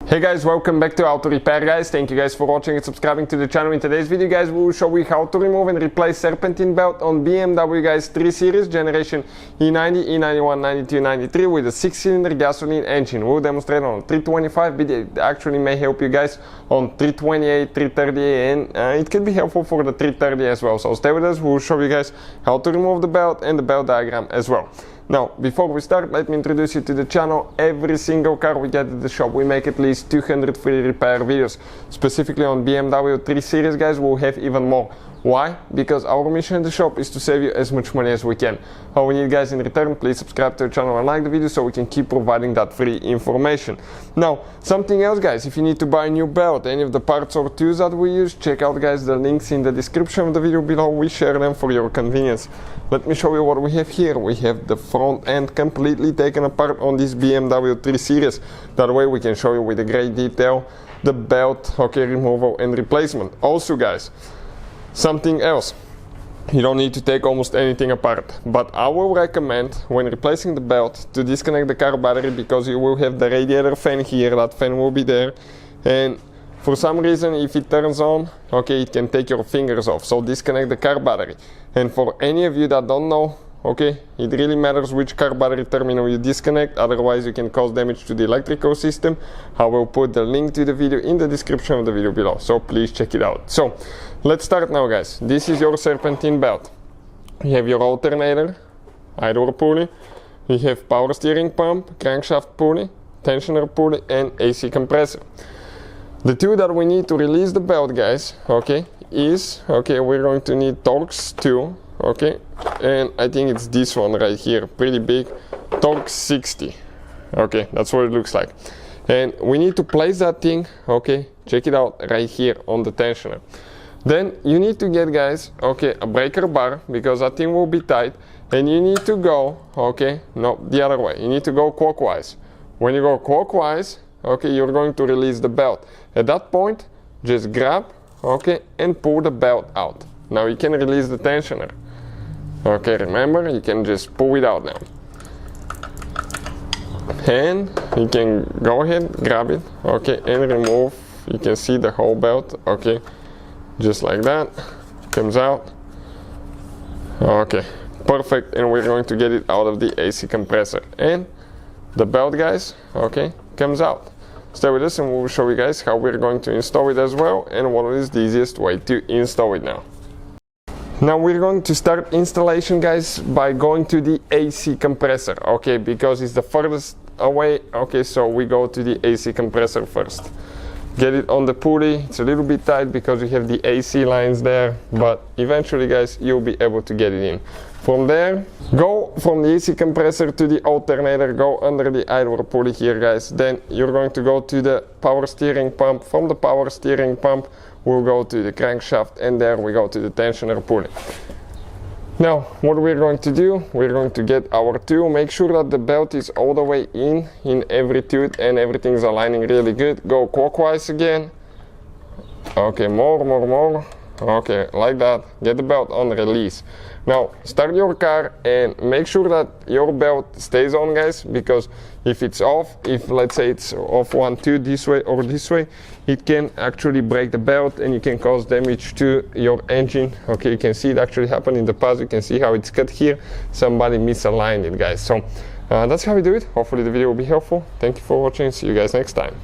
Hey guys, welcome back to How to Repair guys. Thank you guys for watching and subscribing to the channel. In today's video guys, we will show you how to remove and replace serpentine belt on BMW guys 3 Series generation E90, E91, 92, 93 with a 6-cylinder gasoline engine. We'll demonstrate on 325, but it actually may help you guys on 328, 330, and it can be helpful for the 330 as well. So stay with us, we'll show you guys how to remove the belt and the belt diagram as well. Now, before we start, let me introduce you to the channel. Every single car we get at the shop, we make at least 200 free repair videos. Specifically on BMW 3 Series, guys, we'll have even more. Why? Because our mission in the shop is to save you as much money as we can. All we need, guys, in return, please subscribe to the channel and like the video so we can keep providing that free information. Now, something else, guys, if you need to buy a new belt, any of the parts or tools that we use, check out, guys, the links in the description of the video below. We share them for your convenience. Let me show you what we have here. We have the front end completely taken apart on this BMW 3 Series. That way we can show you with a great detail the belt, removal and replacement. Also, guys, something else, you don't need to take almost anything apart, but I will recommend when replacing the belt to disconnect the car battery, because you will have the radiator fan here, that fan will be there, and for some reason if it turns on, it can take your fingers off. So disconnect the car battery. And for any of you that don't know, it really matters which car battery terminal you disconnect, otherwise you can cause damage to the electrical system. I will put the link to the video in the description of the video below, so please check it out. So let's start now, guys. This is your serpentine belt. You have your alternator, idler pulley, you have power steering pump, crankshaft pulley, tensioner pulley and AC compressor. The tool that we need to release the belt, guys, is, we're going to need Torx tool, and I think it's this one right here, pretty big, Torx 60, that's what it looks like. And we need to place that thing, check it out, right here on the tensioner. Then you need to get, guys, a breaker bar, because that thing will be tight, and you need to go, no, the other way, you need to go clockwise. When you go clockwise, you're going to release the belt. At that point, just grab, and pull the belt out. Now you can release the tensioner. Remember, you can just pull it out now. And you can go ahead, grab it, and remove. You can see the whole belt, just like that, comes out. Perfect, and we're going to get it out of the AC compressor. And the belt, guys, comes out. Stay with us and we'll show you guys how we're going to install it as well, and what is the easiest way to install it now. Now we're going to start installation, guys, by going to the AC compressor, because it's the furthest away, so we go to the AC compressor first. Get it on the pulley. It's a little bit tight because you have the AC lines there, but eventually, guys, you'll be able to get it in. From there, go from the AC compressor to the alternator, go under the idler pulley here, guys. Then you're going to go to the power steering pump. From the power steering pump, we'll go to the crankshaft, and there we go to the tensioner pulley. Now, what we're going to do, we're going to get our tool, make sure that the belt is all the way in every tooth and everything's aligning really good. Go clockwise again. More. Like that. Get the belt on, release. Now, start your car and make sure that your belt stays on, guys, because if it's off, if let's say it's off one tooth this way or this way, it can actually break the belt and you can cause damage to your engine. You can see it actually happened in the past. You can see how it's cut here. Somebody misaligned it, guys. So that's how we do it. Hopefully the video will be helpful. Thank you for watching. See you guys next time.